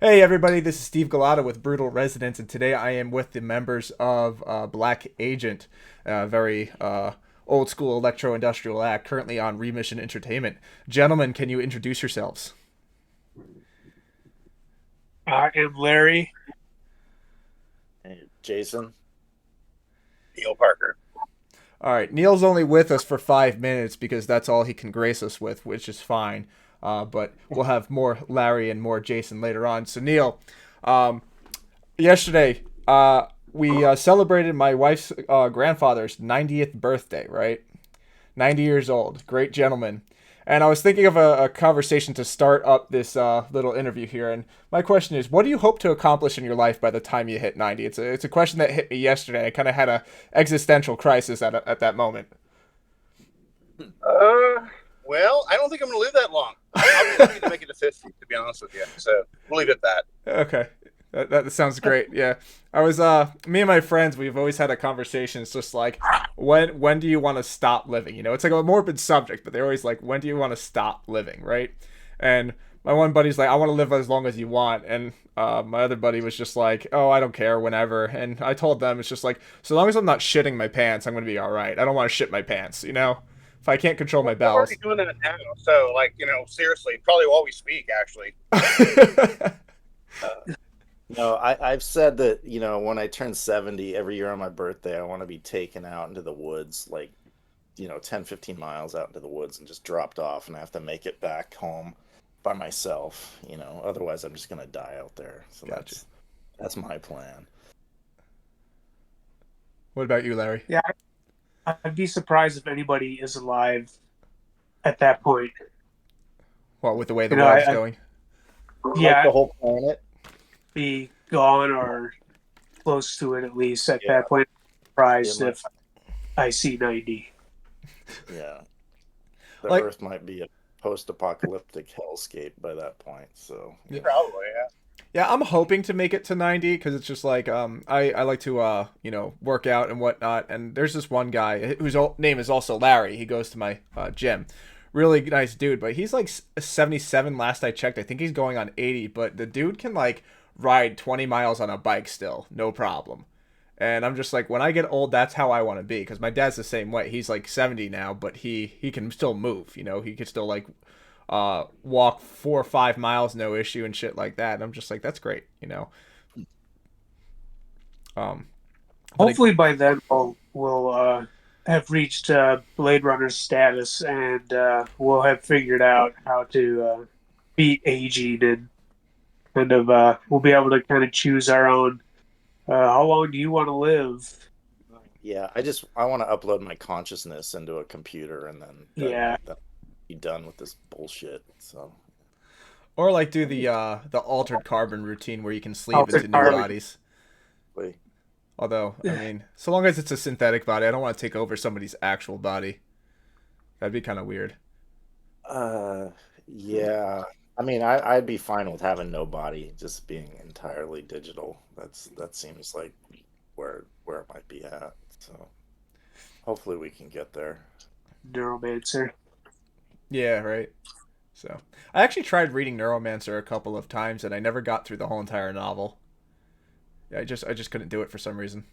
Hey everybody, this is Steve Galata with Brutal Residents, and today I am with the members of Black Agent, a very old school electro industrial act currently on Remission Entertainment. Gentlemen, can you introduce yourselves? I am Larry. Hey, Jason. Neil Parker. All right, Neil's only with us for 5 minutes because that's all he can grace us with, which is fine. But we'll have more Larry and more Jason later on. So, Neil, um, yesterday we celebrated my wife's grandfather's 90th birthday, right? 90 years old. Great gentleman. And I was thinking of a conversation to start up this little interview here. And my question is, what do you hope to accomplish in your life by the time you hit 90? It's a question that hit me yesterday. I kind of had a existential crisis at that moment. Well, I don't think I'm going to live that long. I'll be lucky to make it to 50, to be honest with you. So we'll leave it at that. Okay. That sounds great. Yeah. I was me and my friends, we've always had a conversation. It's just like when do you want to stop living? You know, it's like a morbid subject, but they're always like, when do you want to stop living, right? And my one buddy's like, I want to live as long as you want, and my other buddy was just like, oh, I don't care, whenever. And I told them it's just like, so long as I'm not shitting my pants, I'm gonna be all right. I don't want to shit my pants, you know. If I can't control my We're already bowels. doing that now. So, seriously, probably while we speak, actually. No, I've said that, when I turn 70 every year on my birthday, I want to be taken out into the woods, like, 10, 15 miles out into the woods and just dropped off, and I have to make it back home by myself. Otherwise I'm just gonna die out there. So Gotcha. that's my plan. What about you, Larry? Yeah, I'd be surprised if anybody is alive at that point. Well, with the way the You know, world's I, going. Like the yeah, whole planet. be gone or close to it at least at Yeah, that point. yeah, Surprised if I see 90. yeah. The Like, Earth might be a post-apocalyptic hellscape by that point. So yeah. Probably, yeah. Yeah, I'm hoping to make it to 90 because it's just like I like to work out and whatnot. And there's this one guy whose name is also Larry. He goes to my gym. Really nice dude, but he's like 77 last I checked. I think he's going on 80, but the dude can like ride 20 miles on a bike still, no problem. And I'm just like, when I get old, that's how I want to be. Because my dad's the same way. He's like 70 now, but he can still move. You know, he can still like walk 4 or 5 miles, no issue, and shit like that. And I'm just like, that's great. You know. Um, but it, Hopefully by then we'll have reached Blade Runner status and we'll have figured out how to beat aging and we'll be able to kind of choose our own. How long do you want to live? yeah, I want to upload my consciousness into a computer and then Yeah, be done with this bullshit. So or like do the altered carbon routine where you can sleep into altered new carbon. bodies. wait, Although, I mean, so long as it's a synthetic body, I don't want to take over somebody's actual body. That'd be kind of weird. uh, yeah. I mean, I'd be fine with having no body, just being entirely digital. That seems like where it might be at. So hopefully we can get there. Neuromancer. Yeah, right. So, I actually tried reading Neuromancer a couple of times, and I never got through the whole entire novel. Yeah, I just couldn't do it for some reason.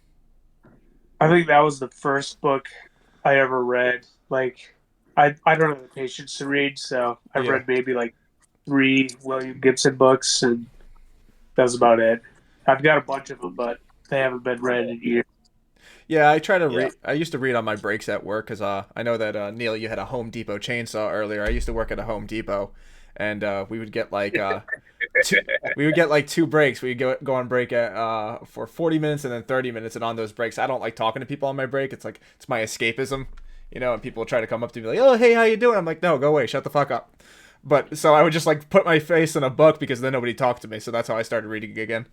I think that was the first book I ever read. Like, I don't have the patience to read, so I've Yeah, read maybe like three William Gibson books, and that's about it. I've got a bunch of them, but they haven't been read in years. yeah. I try to Yeah. read. I used to read on my breaks at work because I know that Neil, you had a Home Depot chainsaw earlier. I used to work at a Home Depot, and we would get like two, we would get like two breaks. We would go on break at for 40 minutes and then 30 minutes, and on those breaks, I don't like talking to people on my break. It's like it's my escapism, you know. And people try to come up to me like, "Oh, hey, how you doing?" I'm like, "No, go away, shut the fuck up." But so I would just like put my face in a book because then nobody talked to me. So that's how I started reading again.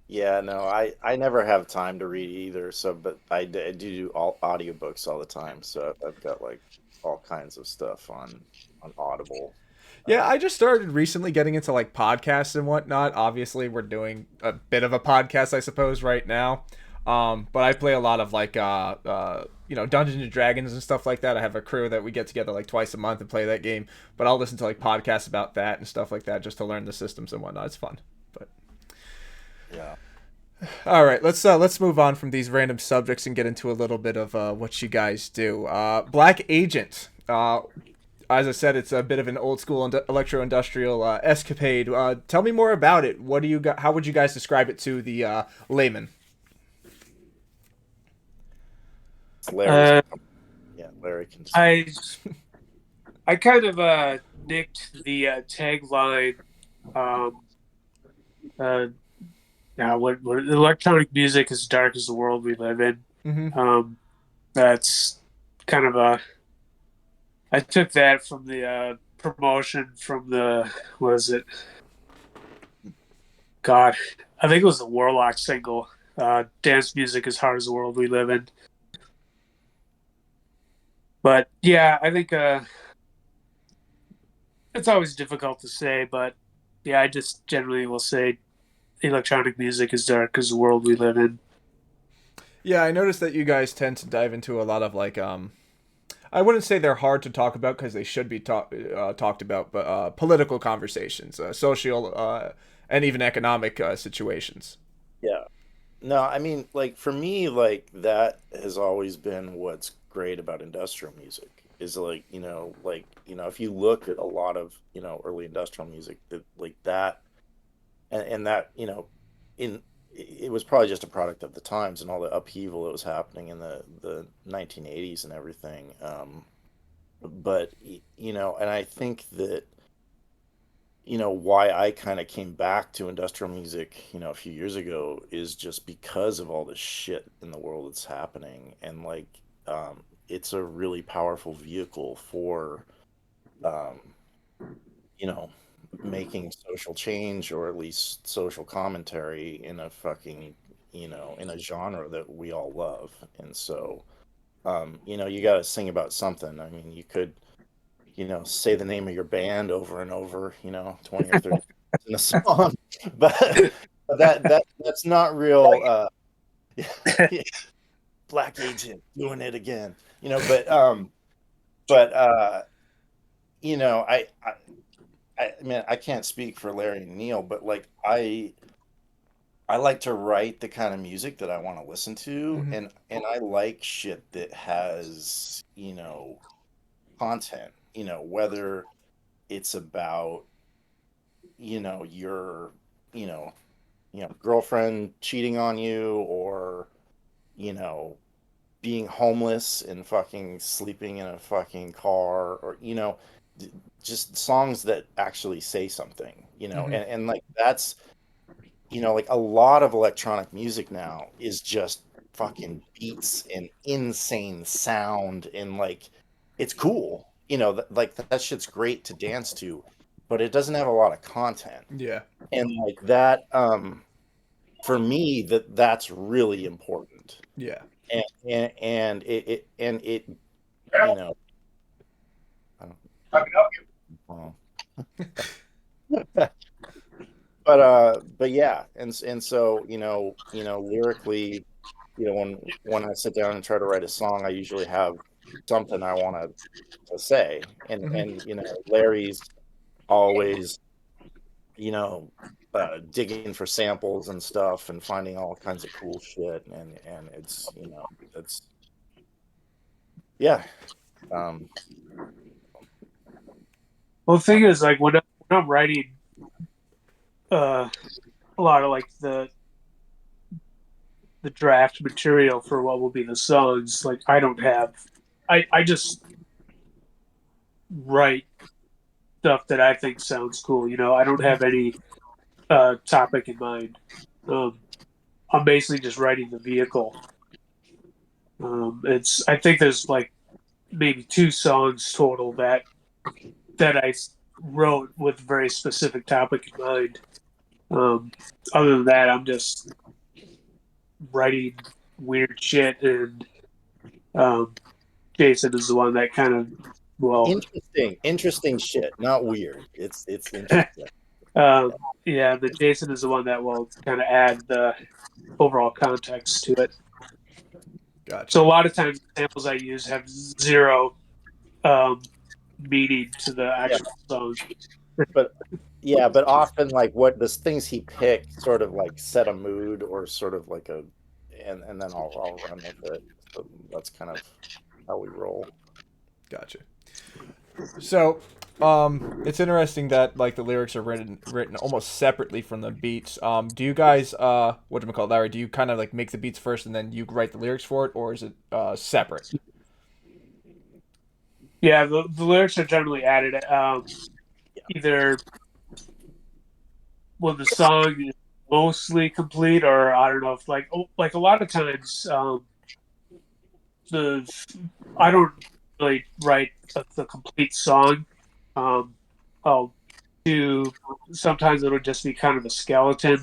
Yeah, no, I never have time to read either. So, but I do all audiobooks all the time. So I've got like all kinds of stuff on Audible. Yeah, Uh, I just started recently getting into like podcasts and whatnot. Obviously, we're doing a bit of a podcast, I suppose, right now. But I play a lot of like Dungeons and Dragons and stuff like that. I have a crew that we get together like twice a month and play that game. But I'll listen to like podcasts about that and stuff like that just to learn the systems and whatnot. It's fun. But Yeah. all right, let's move on from these random subjects and get into a little bit of what you guys do. Black Agent. As I said, it's a bit of an old school electro-industrial escapade. Tell me more about it. What do you got? How would you guys describe it to the layman? It's Larry's. Uh, Yeah, Larry can. I kind of nicked the tagline. Um, uh, what electronic music is dark as the world we live in. Mm-hmm. That's kind of a. I took that from the promotion from the what is it? God, I think it was the Warlock single. Dance music is hard as the world we live in. But yeah, I think it's always difficult to say, but yeah, I just generally will say electronic music is dark as the world we live in. Yeah, I noticed that you guys tend to dive into a lot of like I wouldn't say they're hard to talk about because they should be talked about, but political conversations, social, and even economic situations. Yeah. No, I mean, like for me, like that has always been what's great about industrial music is if you look at a lot of, early industrial music that like that and that, in it was probably just a product of the times and all the upheaval that was happening in the 1980s and everything. But and I think that why I kind of came back to industrial music, a few years ago is just because of all the shit in the world that's happening. And like, it's a really powerful vehicle for, um, you know, making social change or at least social commentary in a fucking, in a genre that we all love. And so, you got to sing about something. I mean, you could say the name of your band over and over, 20 or 30 times in a song. But that's not real Black Agent doing it again. But I mean I can't speak for Larry and Neil, but like I like to write the kind of music that I want to listen to Mm-hmm. and I like shit that has, content, whether it's about your you know girlfriend cheating on you or you know being homeless and fucking sleeping in a fucking car or just songs that actually say something, Mm-hmm. and like that's like a lot of electronic music now is just fucking beats and insane sound and like it's cool, like that shit's great to dance to, but it doesn't have a lot of content. Yeah. And like that for me that's really important. Yeah. And it you know I don't, but yeah, and so lyrically, when I sit down and try to write a song, I usually have something I want to say, Mm-hmm. and Larry's always digging for samples and stuff and finding all kinds of cool shit, and it's it's yeah. um Well, the thing is, like when I'm writing uh, a lot of like the draft material for what will be the songs, like I don't have, I just write stuff that I think sounds cool. I don't have any topic in mind. Um, I'm basically just writing the vehicle. It's I think there's like maybe two songs total that I wrote with a very specific topic in mind. Um, Other than that, I'm just writing weird shit, and um, Jason is the one that kind of well, Interesting shit, not weird. It's interesting. um, yeah, the Jason is the one that will kind of add overall context to it. Gotcha. So a lot of times the samples I use have zero meaning to the actual song. But yeah, but often like what the things he picked sort of like set a mood or sort of like a, and then I'll run with it. So that's kind of how we roll. Gotcha. So, it's interesting that like the lyrics are written almost separately from the beats. Do you guys whatchamacallit, Larry? Do you kind of like make the beats first and then you write the lyrics for it, or is it separate? Yeah, the lyrics are generally added either when the song is mostly complete, or I don't know if like a lot of times the I don't really write the complete song. Um, I'll do sometimes it'll just be kind of a skeleton,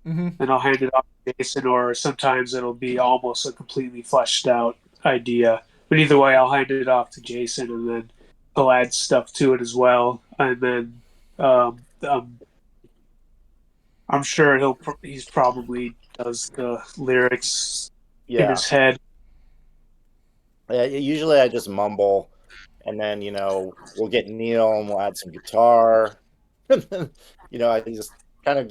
Mm-hmm. and I'll hand it off to Jason, or sometimes it'll be almost a completely fleshed out idea. But either way, I'll hand it off to Jason, and then he'll add stuff to it as well. And then I'm sure he's probably does the lyrics in Yeah. his head. Yeah, usually I just mumble, and then we'll get Neil and we'll add some guitar, and then I just kind of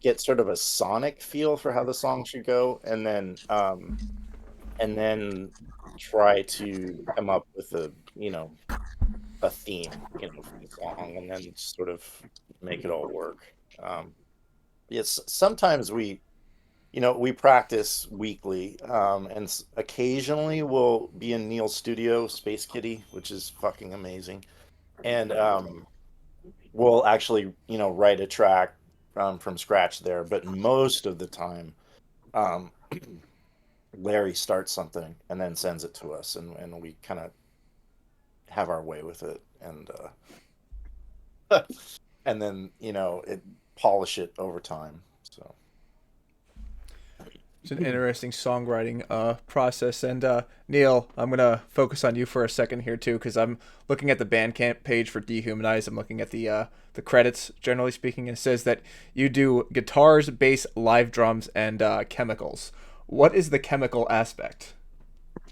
get sort of a sonic feel for how the song should go, and then try to come up with a theme for the song, and then sort of make it all work. Yes, sometimes we practice weekly, and occasionally we'll be in Neil's studio, Space Kitty, which is fucking amazing. And we'll actually, write a track from scratch there. But most of the time, um, Larry starts something and then sends it to us, and we kind of have our way with it, and then it polish it over time. So. It's an interesting songwriting process. And Neil, I'm gonna focus on you for a second here too, because I'm looking at the Bandcamp page for Dehumanized. I'm looking at the credits, generally speaking, and it says that you do guitars, bass, live drums, and chemicals. What is the chemical aspect?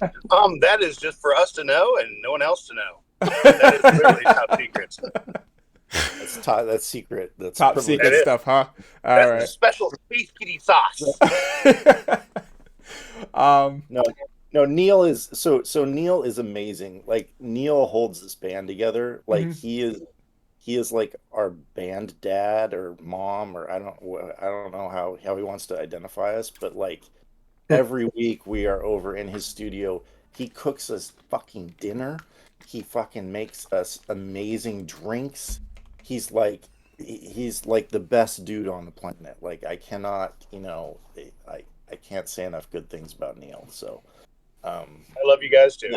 That is just for us to know and no one else to know. That is literally top secret. That's secret. That's Top privileged. secret stuff, huh? All That's right. special Space Kitty sauce. No, no, Neil is Neil is amazing. Like Neil holds this band together. Like he is like our band dad or mom, or I don't know how he wants to identify us, but like every week we are over in his studio. He cooks us fucking dinner. He fucking makes us amazing drinks. He's like he's like the best dude on the planet. Like I cannot, I can't say enough good things about Neil. So I love you guys too.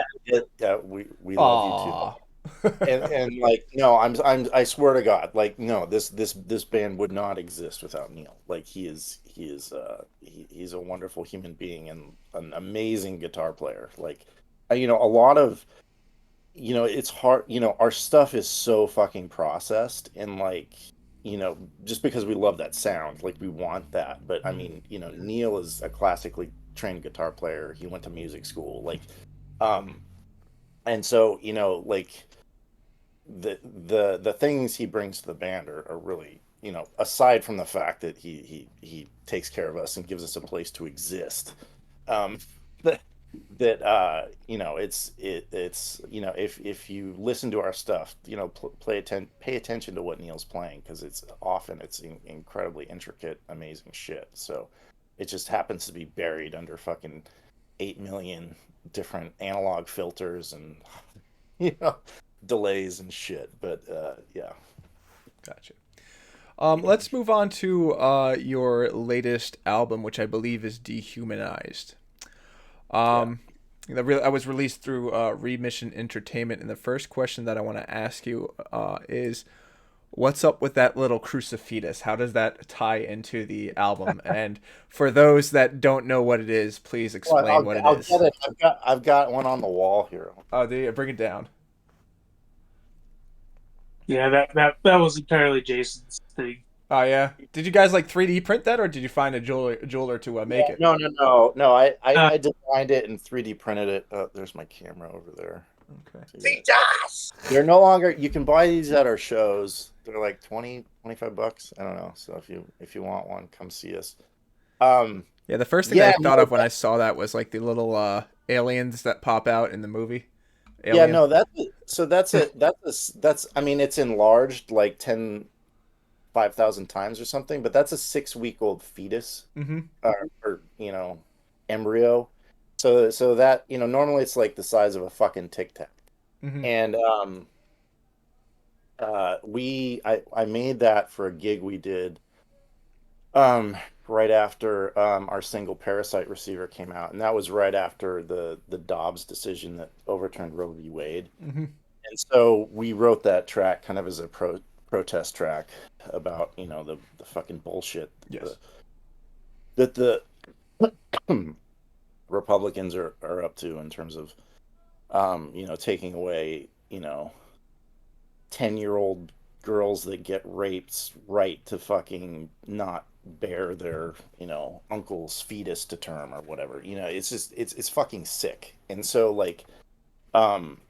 yeah, we love you too. And like no, I swear to God, like no, this band would not exist without Neil. Like he's a wonderful human being and an amazing guitar player. Like a lot of it's hard, our stuff is so fucking processed, and like just because we love that sound, like we want that. But I mean, Neil is a classically trained guitar player. He went to music school, like um and so like the things he brings to the band are really, aside from the fact that he takes care of us and gives us a place to exist, um that it's if you listen to our stuff, pay attention to what Neil's playing, because it's incredibly intricate, amazing shit. So it just happens to be buried under fucking 8 million different analog filters and you know delays and shit. But yeah. Gotcha. Let's move on to your latest album, which I believe is Dehumanized. I was released through Remission Entertainment, and the first question that I want to ask you is, what's up with that little crucifix? How does that tie into the album? And for those that don't know what it is, please explain what it is. Get it. I've got one on the wall here. Oh, do you? Bring it down. Yeah, that was entirely Jason's thing. Oh yeah. Did you guys like 3D print that, or did you find a jeweler to Yeah, make it? no. I Uh, designed it and 3D printed it. Oh, there's my camera over there. Okay. See that? Fetus! They're no longer. You can buy these at our shows. They're like 20, 25 bucks. I don't know. So if you want one, come see us. Um, Yeah, the first thing I yeah, thought no, of when I saw that was like the little aliens that pop out in the movie. yeah, Alien. no. That's. I mean, it's enlarged like 5,000 times or something, but that's a 6-week-old fetus, Mm-hmm. or embryo. So that normally it's like the size of a fucking tic tac, Mm-hmm. and I made that for a gig we did um right after our single Parasite Receiver came out, and that was right after the Dobbs decision that overturned Roe v. Wade. Mm-hmm. And so we wrote that track kind of as a protest track about the fucking bullshit Yes. that the Republicans are up to in terms of taking away 10-year-old girls that get raped right to fucking not bear their uncle's fetus to term or whatever. It's just it's fucking sick. And so like um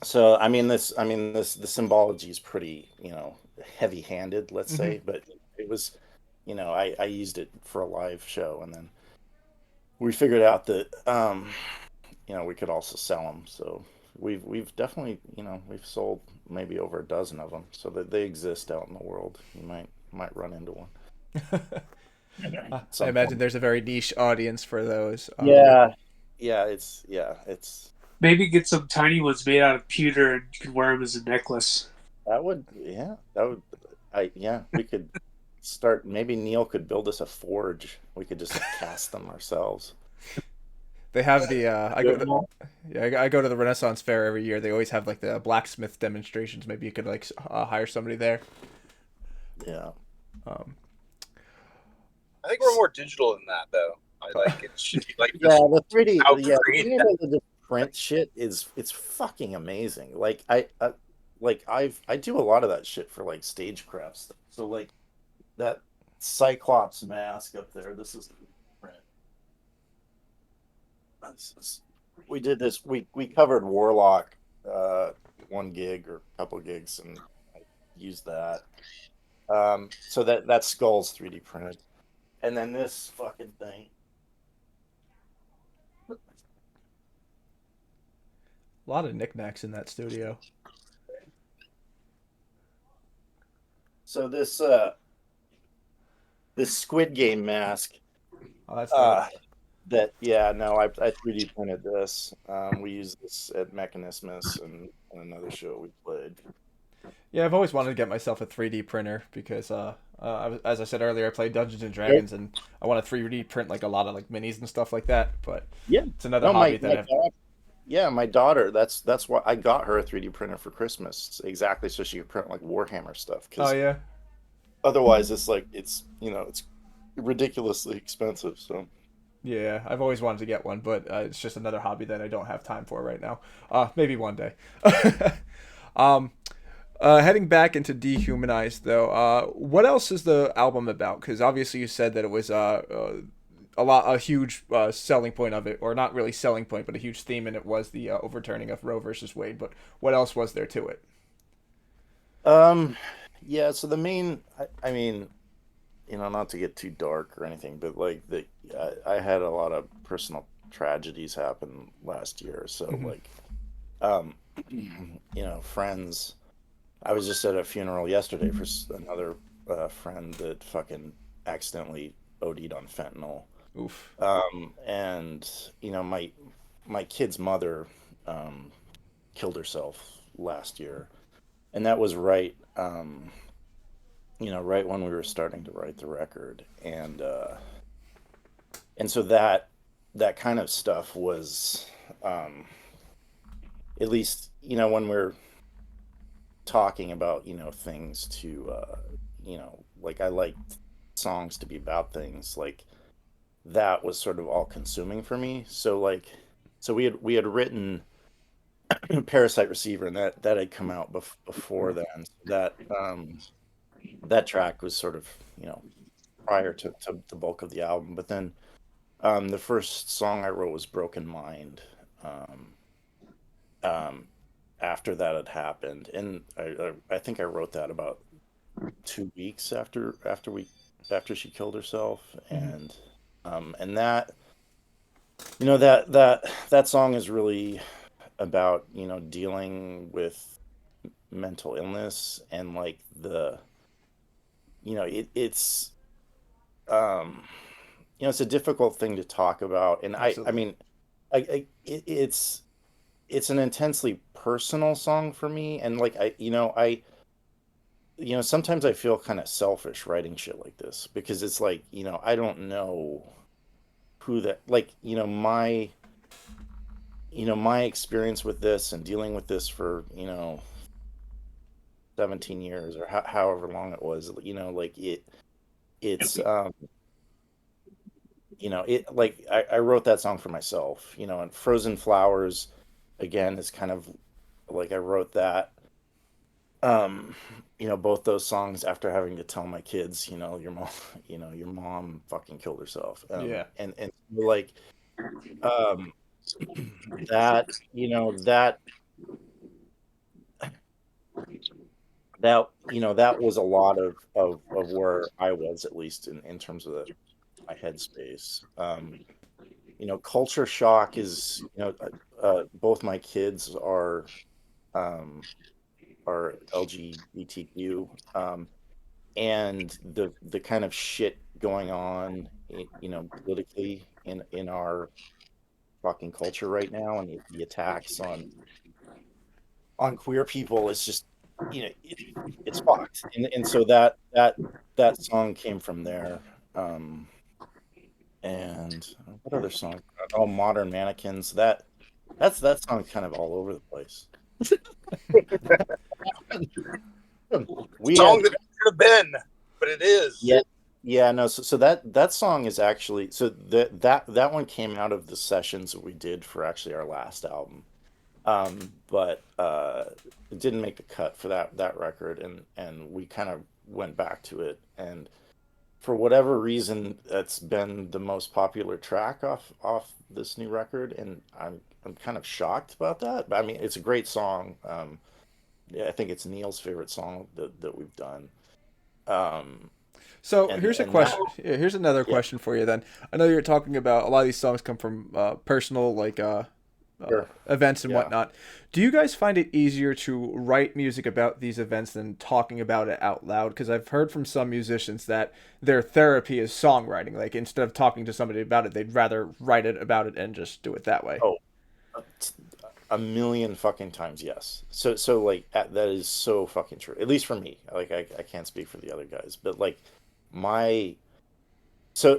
this the symbology is pretty heavy-handed, let's Mm-hmm. say, but it was I used it for a live show, and then we figured out that we could also sell them. So we've definitely we've sold maybe over a dozen of them, so that they exist out in the world. You might run into one at I some imagine point. there's a very niche audience for those. Yeah, it's maybe get some tiny ones made out of pewter, and you can wear them as a necklace. that would we could start. Maybe Neil could build us a forge. We could just cast them ourselves. They have the I go Good to enough? I go to the Renaissance Fair every year. They always have like the blacksmith demonstrations. Maybe you could like hire somebody there. Yeah. Um, I think we're more digital than that, though. I like it should be like Yeah, this the 3D, outgrain. being able to just print shit it's fucking amazing. Like I do a lot of that shit for like stagecraft stuff. So like that Cyclops mask up there, this is print. This is, we did this. We covered Warlock, uh, one gig or a couple gigs, and I used that. So that skull's 3D printed, and then this fucking thing. a lot of knickknacks in that studio. So this Squid Game mask. Oh, that's dope. Uh, that yeah, no, I 3D printed this. We used this at Mechanismus and another show we played. Yeah, I've always wanted to get myself a 3D printer because as I said earlier, I play Dungeons and Yep. Dragons, and I want to 3D print like a lot of like minis and stuff like that. But Yeah. it's another No, hobby that my I've. daughter, yeah, my daughter. That's why I got her a 3D printer for Christmas, exactly so she could print like Warhammer stuff. Oh Because yeah. otherwise, it's ridiculously expensive. So Yeah, I've always wanted to get one, but it's just another hobby that I don't have time for right now. Maybe one day. um, heading back into Dehumanized, though, what else is the album about? Because obviously you said that it was a huge selling point of it, or not really selling point, but a huge theme, and it was the overturning of Roe versus Wade. But what else was there to it? um, yeah. So the main, I mean, not to get too dark or anything, but like I had a lot of personal tragedies happen last year. So Hmm. like, um, friends. I was just at a funeral yesterday for another friend that fucking accidentally OD'd on fentanyl. Oof. And my kid's mother um, killed herself last year, and that was right when we were starting to write the record, and so that kind of stuff was, um, at least when we're talking about things to like I like songs to be about things like that was sort of all consuming for me. So like, so we had written Parasite Receiver, and that had come out before then. So that that track was sort of, prior to the bulk of the album. But then the first song I wrote was Broken Mind. Um, um, After that had happened, and I think I wrote that about 2 weeks after she killed herself, Mm-hmm. and that that song is really about dealing with mental illness, and like it's um it's a difficult thing to talk about, and I Absolutely. mean it's an intensely personal song for me, and like sometimes I feel kind of selfish writing shit like this, because it's like I don't know who that, like my experience with this and dealing with this for 17 years, or however long it was, like it's it, like I wrote that song for myself, and Frozen Flowers again is kind of like I wrote that, um both those songs after having to tell my kids, your mom fucking killed herself, Yeah. and like um that that was a lot of where I was, at least in terms of my headspace. Culture shock is, both my kids um, are LGBTQ, and the kind of shit going on, politically in our fucking culture right now, and the attacks on queer people is just, it's fucked, and so that song came from there. Um, and what other song? Oh, Modern Mannequins. That song's kind of all over the place. We Song had that should have been, but it is. Yeah, yeah, no, so that song is actually, so that one came out of the sessions that we did for actually our last album. But it didn't make the cut for that record, and we kind of went back to it, and for whatever reason, that's been the most popular track off this new record, and I'm kind of shocked about that. But I mean, it's a great song. Yeah, I think it's Neil's favorite song that we've done. Um, So and here's a and that question. Here's another Yeah, question for you. Then I know you're talking about a lot of these songs come from personal, like sure. events and Yeah. whatnot. Do you guys find it easier to write music about these events than talking about it out loud? Because I've heard from some musicians that their therapy is songwriting. Like instead of talking to somebody about it, they'd rather write it about it and just do it that way. Oh, a million fucking times yes. So like that is so fucking true. At least for me. Like I can't speak for the other guys, but like my so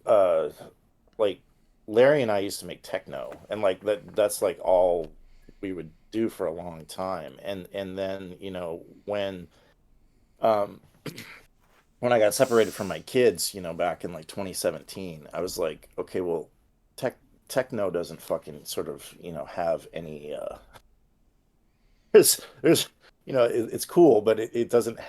uh like Larry and I used to make techno, and like that's like all we would do for a long time. And then, um when I got separated from my kids, back in like 2017, I was like, okay, well, tech techno doesn't fucking sort of, have any there's it's cool, but it doesn't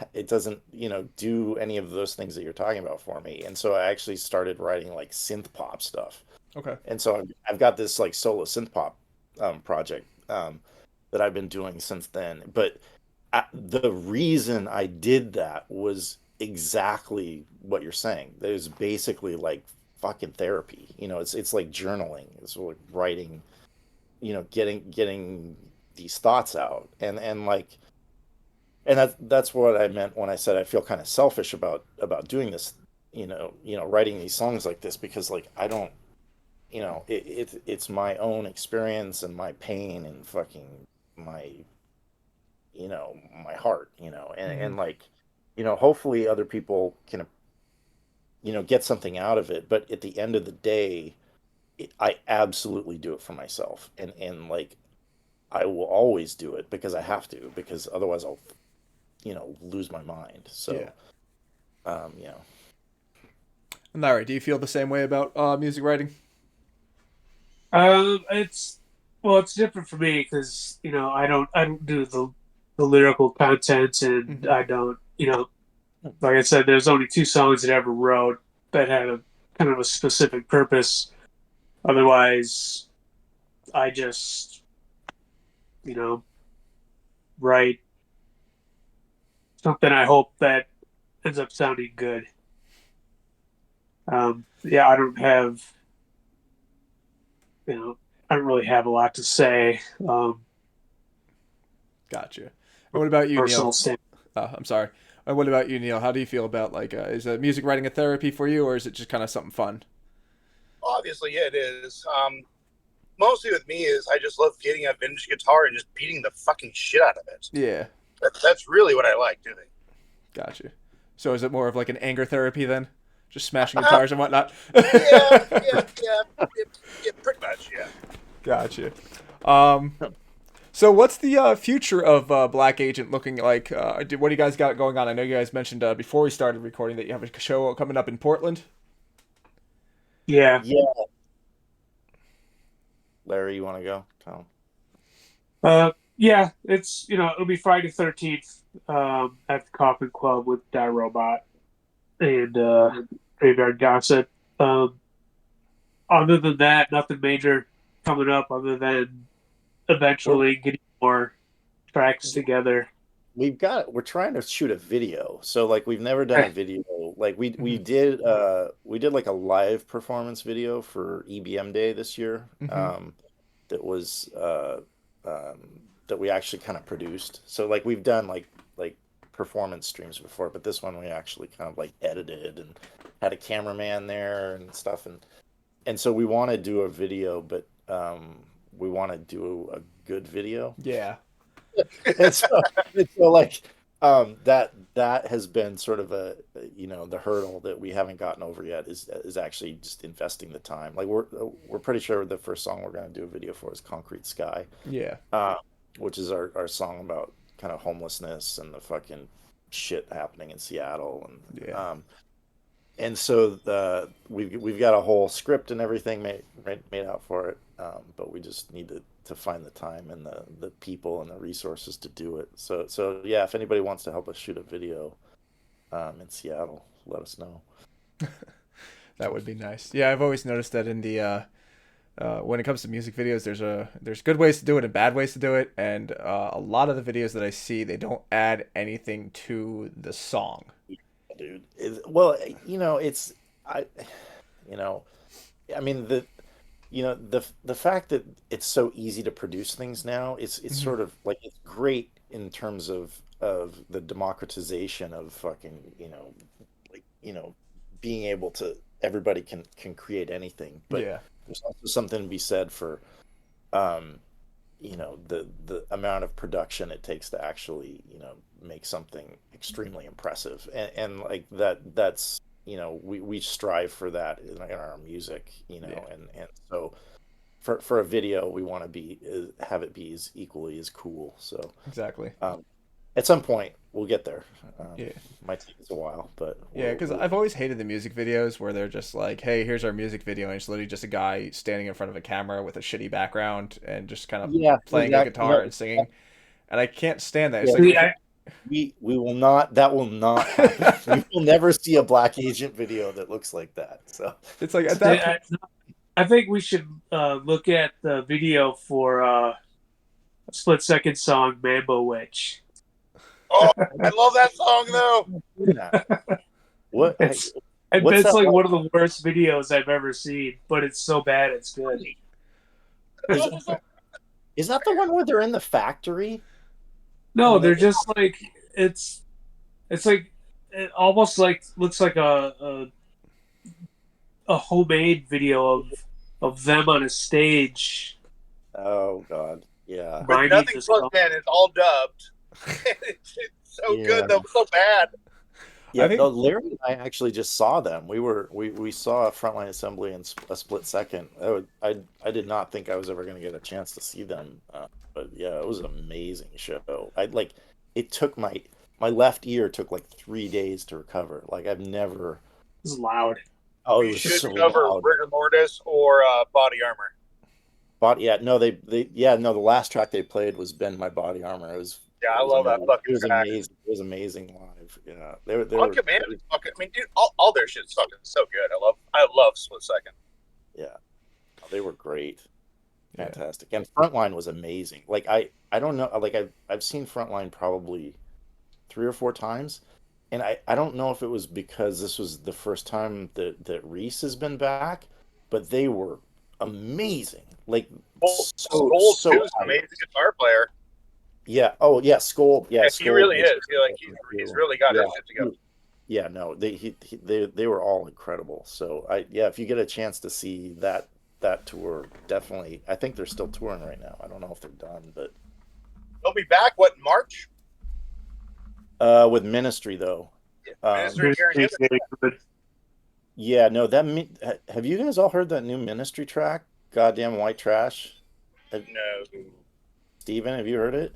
do any of those things that you're talking about for me. And so I actually started writing like synth pop stuff. Okay. And so I've got this like solo synth pop project, that I've been doing since then. But the reason I did that was exactly what you're saying. There's basically like fucking therapy. It's like journaling. It's like writing, getting these thoughts out, and that's what I meant when I said I feel kind of selfish about doing this, writing these songs like this, because like I don't, it's my own experience and my pain and fucking my my heart, Mm-hmm. and like hopefully other people can get something out of it, but at the end of the day, I absolutely do it for myself, and like I will always do it because I have to, because otherwise I'll lose my mind. Yeah. So you know And Larry, do you feel the same way about music writing? It's well, it's different for me because I don't do the lyrical content, and Mm-hmm. I don't Like I said, there's only 2 songs that I ever wrote that had a kind of a specific purpose. Otherwise, I just, you know, write something I hope that ends up sounding good. Yeah, I don't have, I don't really have a lot to say. Gotcha. And what about you, Personal Neil? stand. I'm sorry. And what about you, Neil? How do you feel about like is music writing a therapy for you, or is it just kind of something fun? Obviously, yeah, it is. Mostly with me is I just love getting a vintage guitar and just beating the fucking shit out of it. Yeah, That's really what I like doing. gotcha. So is it more of like an anger therapy then? Just smashing guitars and whatnot? Yeah, pretty much, yeah. Gotcha. Um, so what's the future of Black Agent looking like? What do you guys got going on? I know you guys mentioned before we started recording that you have a show coming up in Portland. Yeah. Yeah, Larry, you want to go? Tell Yeah, it'll be Friday 13th at the Coffin Club with Die Robot and Graveyard Gossip. Um, Other than that, nothing major coming up other than We're eventually getting more tracks together. we're trying to shoot a video. So like we've never done a video. Like we Mhm. did like a live performance video for EBM Day this year. Mhm. That was that we actually kind of produced. So like we've done like performance streams before, but this one we actually kind of like edited and had a cameraman there and stuff, and so we want to do a video, but we want to do a good video. Yeah. And so like that has been sort of the hurdle that we haven't gotten over yet is actually just investing the time. Like we're pretty sure the first song we're going to do a video for is Concrete Sky, Yeah. uh, which is our song about kind of homelessness and the fucking shit happening in Seattle, Yeah. and so we've got a whole script and everything made out for it, but we just need to find the time and the people and the resources to do it. So yeah, if anybody wants to help us shoot a video in Seattle, let us know. That would be nice. Yeah, I've always noticed that in the when it comes to music videos, there's good ways to do it and bad ways to do it, and a lot of the videos that I see, they don't add anything to the song. Dude, well, it's I, you know, I mean the fact that it's so easy to produce things now, it's Mhm. sort of like it's great in terms of the democratization of fucking, like, being able to everybody can create anything, but Yeah, there's also something to be said for um the amount of production it takes to actually make something extremely impressive, and like that's we strive for that in our music, yeah, and so for a video we want to have it be as equally as cool. So exactly. um at some point we'll get there. Yeah. Might take us a while, but Yeah, because we'll I've always hated the music videos where they're just like, "Hey, here's our music video," and it's literally just a guy standing in front of a camera with a shitty background and just kind of yeah, playing a exactly. guitar and singing. And I can't stand that. It's Yeah, like See, if I, we will not, that will not happen. You will never see a Black Agent video that looks like that. So it's like at that I, point. I think we should look at the video for a split second song, Mambo Witch. Oh, I love that song though. yeah. What It's what's it's that like like? one of the worst videos I've ever seen, but it's so bad it's good. I Is love the song. is that the one where they're in the factory No, and they're just like it's it's like it almost like looks like a homemade video of them on a stage oh god, yeah. With miming nothing this plugged song. in, it's all dubbed. It's so Yeah. good though, so bad. I Yeah, no, think Larry and I actually just saw them. We saw a Frontline Assembly in a split second. I did not think I was ever going to get a chance to see them, but yeah, it was an amazing show. I like it took my left ear took like 3 days to recover. Like I've never. It's loud. Oh, it We was should so cover loud. rigor mortis or body armor. But yeah, no, they yeah, no, the last track they played was Bend My Body Armor. It was Yeah, it I was love that amazing. It fucking was track. amazing. It was amazing live. Yeah, they On were. Command is fucking. I mean, dude, all their shit's fucking so good. I love Split Second. Yeah, they were great. Yeah. Fantastic. And Frontline was amazing. Like I don't know, like I've seen Frontline probably 3 or 4 times, and I don't know if it was because this was the first time that Reese has been back, but they were amazing. Like Well, so Skull so too is an hype. amazing guitar player. Yeah. Oh yeah, Skull. Yeah, Yeah, he Skull really was is. He's too. really got Yeah. his shit together. Yeah, no, they were all incredible. So yeah, if you get a chance to see that tour, definitely. I think they're still touring right now. I don't know if they're done, but They'll be back. What, in March? with Ministry though. Ministry here in Ministry's Houston. getting good. Yeah, no, have you guys all heard that new Ministry track? Goddamn White Trash. No. Steven, have you heard it?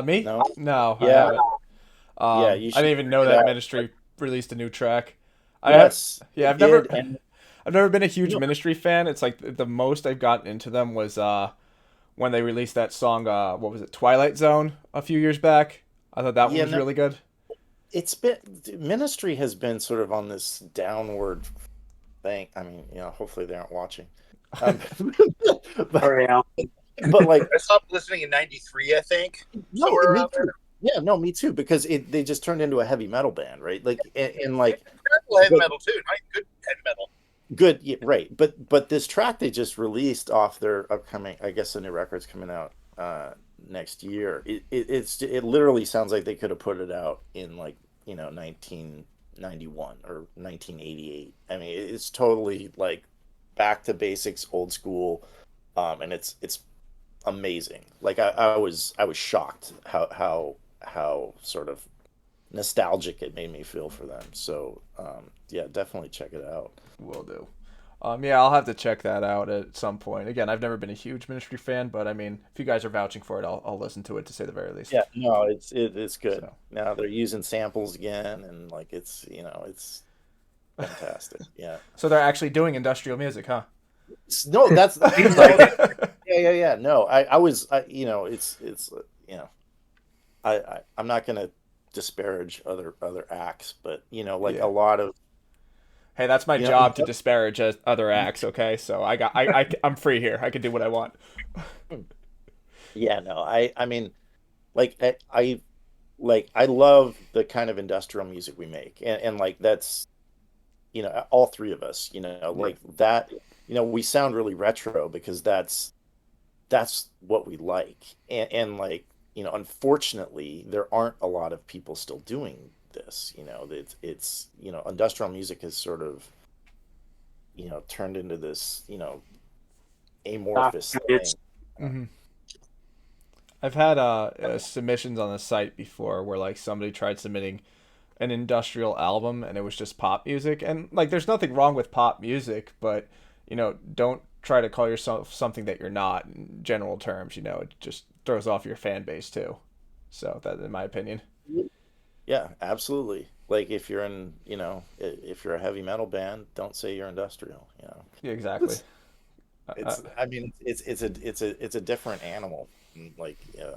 Me? No? No, I Yeah, haven't. yeah, you I should didn't even check know it that out. Ministry released a new track. I have, Yes, yeah, they I've never, did, and I've never been a huge you know, Ministry fan. It's like the most I've gotten into them was when they released that song, what was it, Twilight Zone, a few years back. I thought that one yeah, was no, really good. it's been Ministry has been sort of on this downward thing. I mean, hopefully they aren't watching. Um, but Sorry, Al. but like I stopped listening in '93, I think. no, Somewhere me around there. too. Yeah, no, me too. Because they just turned into a heavy metal band, right? Like and like, Incredible heavy but metal too. Nice, good heavy metal. good, yeah, right? But this track they just released off their upcoming, I guess the new record's coming out next year. It literally sounds like they could have put it out in like 1991 or 1988. I mean, it's totally like back to basics, old school, and it's amazing. Like I was shocked how sort of nostalgic it made me feel for them. So yeah, definitely check it out. Will do. Yeah, I'll have to check that out at some point. Again, I've never been a huge Ministry fan, but I mean, if you guys are vouching for it, I'll listen to it to say the very least. Yeah, no, it's good. So, Now they're using samples again, and like it's fantastic. Yeah. so they're actually doing industrial music, huh? No, that's Seems like it. yeah. No, I was it's I'm not gonna disparage other acts, but like a Yeah. lot of Hey, that's my you know job to disparage other acts. Okay, so I'm free here. I can do what I want. yeah, no, I mean like I love the kind of industrial music we make, and like that's all three of us, Right. like that, we sound really retro because that's what we like, and like unfortunately there aren't a lot of people still doing this. It's industrial music has sort of turned into this amorphous thing. It's Hmm. I've had submissions on the site before where like somebody tried submitting an industrial album and it was just pop music, and like there's nothing wrong with pop music, but don't try to call yourself something that you're not in general terms. It just throws off your fan base too. So that, in my opinion. Yeah, absolutely. Like if you're a heavy metal band, don't say you're industrial. Yeah, exactly. It's I mean it's a different animal. Like yeah.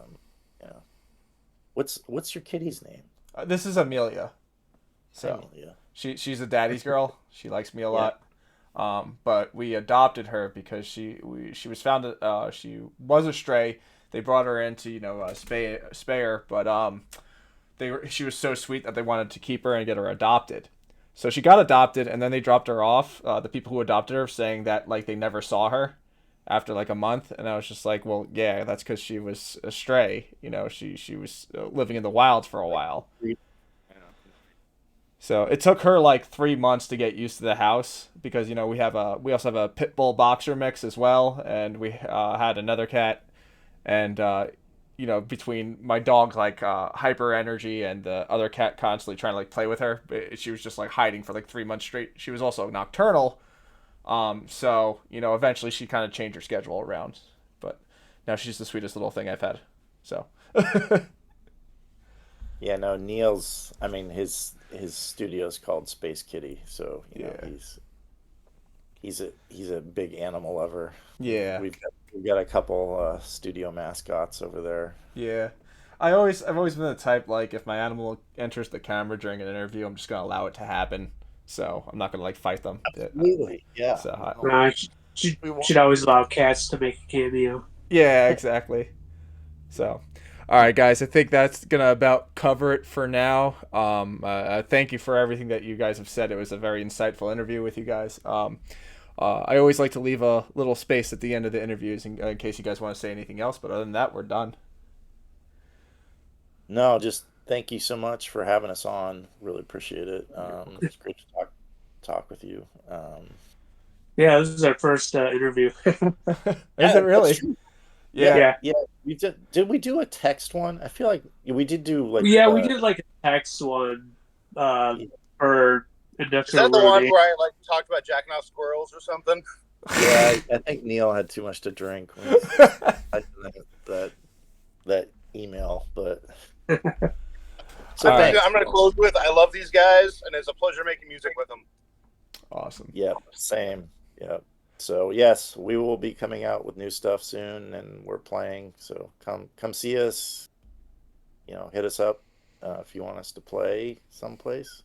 What's your kitty's name? This is Amelia. Hi, So Amelia. she's a daddy's girl. She likes me a Yeah. lot. But we adopted her because she was found she was a stray. They brought her in to spay her, but she was so sweet that they wanted to keep her and get her adopted. So she got adopted, and then they dropped her off. The people who adopted her saying that like they never saw her after like a month, and I was just like, well, yeah, that's because she was a stray. She was living in the wild for a while. Yeah. So it took her like 3 months to get used to the house because we also have a pit bull boxer mix as well, and we had another cat, and between my dog like hyper energy and the other cat constantly trying to like play with her, she was just like hiding for like 3 months straight. She was also nocturnal, so eventually she kind of changed her schedule around, but now she's the sweetest little thing I've had. So Yeah, no, Neil's, I mean, his studio's called Space Kitty, so yeah, he's a big animal lover. yeah, We've got a couple studio mascots over there. yeah. I've always been the type, like, if my animal enters the camera during an interview, I'm just gonna allow it to happen. So I'm not gonna like fight them. Absolutely. Yeah. So Should, We want should always allow cats to make a cameo. yeah, exactly. So, all right, guys, I think that's gonna about cover it for now. Thank you for everything that you guys have said. It was a very insightful interview with you guys. I always like to leave a little space at the end of the interviews in case you guys want to say anything else. But other than that, we're done. No, just thank you so much for having us on. Really appreciate it. It's great to talk with you. Yeah, this is our first interview. Is Yeah, it really? that's true. Yeah. Yeah. We did we do a text one? I feel like we did do like Yeah, we did like a text one for Is industrial that the one ruining. where I like talked about jacking off squirrels or something? Yeah, I think Neil had too much to drink when I sent that email, but so All right. thanks. I'm going to close with I love these guys, and it's a pleasure making music with them. Awesome. Yep, same. Yep. So yes, we will be coming out with new stuff soon, and we're playing. So come see us. Hit us up if you want us to play someplace.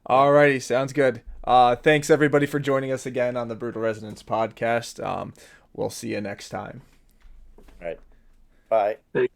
Alrighty, sounds good. Thanks everybody for joining us again on the Brutal Resonance podcast. We'll see you next time. All right. Bye.